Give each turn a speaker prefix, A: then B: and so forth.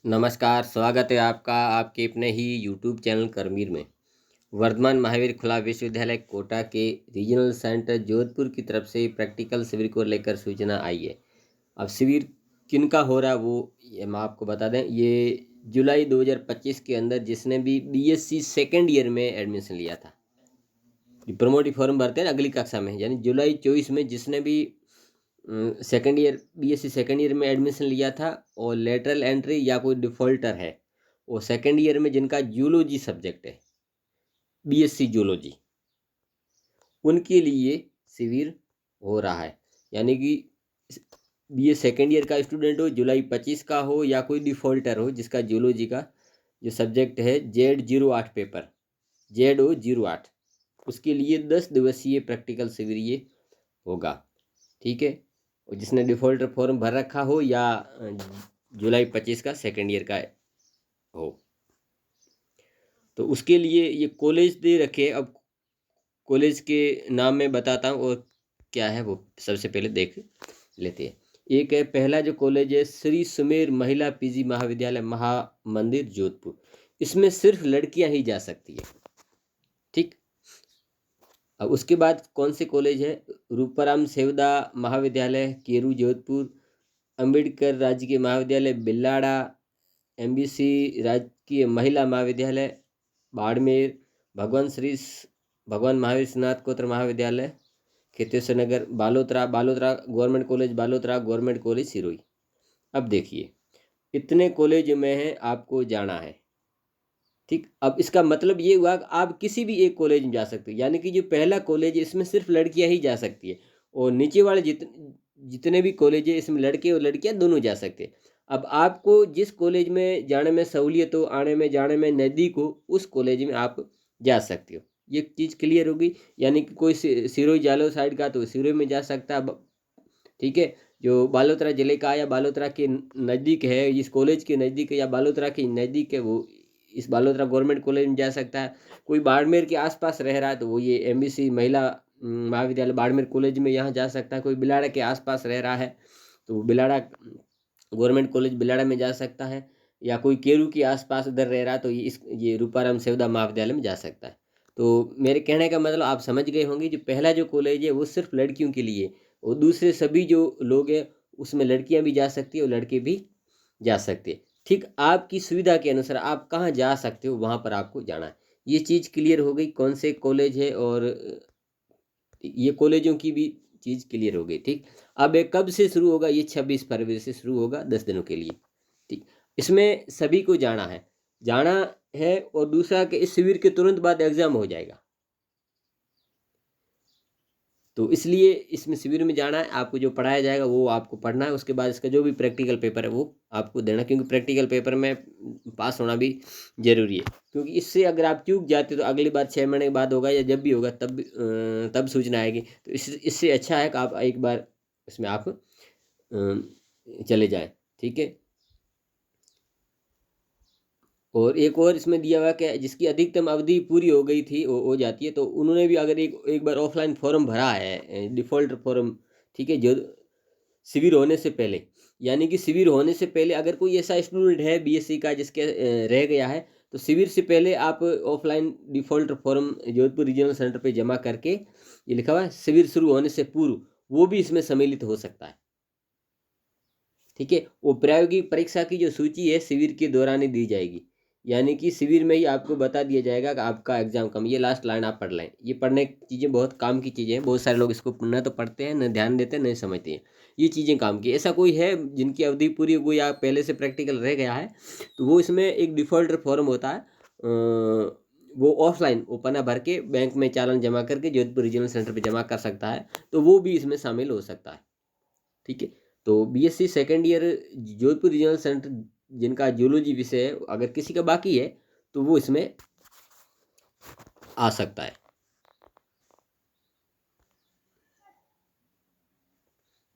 A: नमस्कार, स्वागत है आपका आपके अपने ही यूट्यूब चैनल करमीर में। वर्धमान महावीर खुला विश्वविद्यालय कोटा के रीजनल सेंटर जोधपुर की तरफ से प्रैक्टिकल शिविर को लेकर सूचना आई है। अब शिविर किनका हो रहा है वो ये हम आपको बता दें। ये जुलाई 2025 के अंदर जिसने भी बीएससी सेकेंड ईयर में एडमिशन लिया था, प्रमोटी फॉर्म भरते हैं अगली कक्षा में, यानी जुलाई 24 में जिसने भी second year BSc second year में एडमिशन लिया था और लेटरल एंट्री या कोई डिफ़ॉल्टर है, वो सेकेंड ईयर में जिनका जूलॉजी सब्जेक्ट है, बीएससी जूलॉजी, उनके लिए शिविर हो रहा है। यानी कि बीए सेकेंड ईयर का स्टूडेंट हो, जुलाई 25 का हो, या कोई डिफ़ॉल्टर हो जिसका जूलॉजी का जो सब्जेक्ट है Z08 पेपर ZO08, उसके लिए 10 दिवसीय प्रैक्टिकल शिविर ये होगा। ठीक है, और जिसने डिफ़ॉल्टर फॉर्म भर रखा हो या जुलाई 25 का सेकेंड ईयर का हो, तो उसके लिए ये कॉलेज दे रखे। अब कॉलेज के नाम में बताता हूँ और क्या है वो सबसे पहले देख लेते हैं। एक है, पहला जो कॉलेज है श्री सुमेर महिला पीजी महाविद्यालय महामंदिर जोधपुर। इसमें सिर्फ लड़कियां ही जा सकती है। ठीक, अब उसके बाद कौन से कॉलेज है, रूपाराम सेवदा महाविद्यालय केरू जोधपुर, अंबेडकर राजकीय महाविद्यालय बिल्लाड़ा, एमबीसी राजकीय महिला महाविद्यालय बाड़मेर, भगवान महावीर स्नातकोत्तर महाविद्यालय Kheteshwar Nagar, Balotra government college Balotra, government college Sirohi. अब देखिए, इतने कॉलेज में है आपको जाना है। ठीक, अब इसका मतलब ये हुआ कि आप किसी भी एक कॉलेज में जा सकते हो, यानी कि जो पहला कॉलेज है इसमें सिर्फ लड़कियां ही जा सकती है, और नीचे वाले जितने भी कॉलेज है इसमें लड़के और लड़कियां दोनों जा सकते हैं। अब आपको जिस कॉलेज में जाने में सहूलियत हो, आने में जाने में नज़दीक हो, उस कॉलेज में आप जा सकते हो। ये चीज़ क्लियर होगी। यानी कि कोई सिरोही जालौर साइड का तो सिरोही में जा सकता है। ठीक है, जो बालोतरा जिले का या बालोतरा के नज़दीक है, इस कॉलेज के नज़दीक है या बालोतरा के नज़दीक है, वो इस बालोतरा गवर्नमेंट कॉलेज में जा सकता है। कोई बाड़मेर के आसपास रह रहा है तो वो ये एमबीसी महिला महाविद्यालय बाड़मेर कॉलेज में यहाँ जा सकता है। कोई बिलाड़ा के आसपास रह रहा है तो वो बिलाड़ा गवर्नमेंट कॉलेज बिलाड़ा में जा सकता है, या कोई केरू के आसपास उधर रह रहा है तो ये रूपाराम सेवदा महाविद्यालय में जा सकता है। तो मेरे कहने का मतलब आप समझ गए होंगे, जो पहला जो कॉलेज है वो सिर्फ लड़कियों के लिए, और दूसरे सभी जो लोग हैं उसमें लड़कियां भी जा सकती है और लड़के भी जा सकते हैं। ठीक, आपकी सुविधा के अनुसार आप कहाँ जा सकते हो वहाँ पर आपको जाना है। ये चीज़ क्लियर हो गई कौन से कॉलेज है, और ये कॉलेजों की भी चीज़ क्लियर हो गई। ठीक, अब ये कब से शुरू होगा, ये 26 फरवरी से शुरू होगा 10 दिनों के लिए। ठीक, इसमें सभी को जाना है, और दूसरा कि इस शिविर के तुरंत बाद एग्ज़ाम हो जाएगा, तो इसलिए इसमें शिविर में जाना है। आपको जो पढ़ाया जाएगा वो आपको पढ़ना है, उसके बाद इसका जो भी प्रैक्टिकल पेपर है वो आपको देना, क्योंकि प्रैक्टिकल पेपर में पास होना भी ज़रूरी है। क्योंकि इससे अगर आप चूक जाते हो तो अगली बार 6 महीने के बाद होगा या जब भी होगा तब सूचना आएगी। तो इससे अच्छा है कि आप एक बार इसमें आप चले जाएँ। ठीक है, और एक और इसमें दिया हुआ कि जिसकी अधिकतम अवधि पूरी हो गई थी हो जाती है, तो उन्होंने भी अगर एक बार ऑफलाइन फॉर्म भरा है, डिफ़ॉल्ट फॉर्म, ठीक है, जो शिविर होने से पहले, यानी कि शिविर होने से पहले अगर कोई ऐसा स्टूडेंट है बीएससी का जिसके रह गया है, तो शिविर से पहले आप offline default form Jodhpur regional centre पे जमा करके, ये लिखा हुआ है शिविर शुरू होने से पूर्व, वो भी इसमें सम्मिलित हो सकता है। ठीक है, वो प्रायोगिक परीक्षा की जो सूची है शिविर के दौरान ही दी जाएगी, यानी कि शिविर में ही आपको बता दिया जाएगा कि आपका एग्जाम कम। ये लास्ट लाइन आप पढ़ लें, ये पढ़ने की चीज़ें बहुत काम की चीज़ें हैं। बहुत सारे लोग इसको न तो पढ़ते हैं, न ध्यान देते हैं, न समझते हैं। ये चीज़ें काम की। ऐसा कोई है जिनकी अवधि पूरी हो गई या पहले से प्रैक्टिकल रह गया है, तो वो इसमें एक डिफ़ॉल्टर फॉर्म होता है, वो ऑफलाइन वो पन्ना भर के बैंक में चालान जमा करके जोधपुर रीजनल सेंटर पर जमा कर सकता है, तो वो भी इसमें शामिल हो सकता है। ठीक है, तो BSc second year Jodhpur regional centre जिनका जूलॉजी विषय है, अगर किसी का बाकी है तो वो इसमें आ सकता है।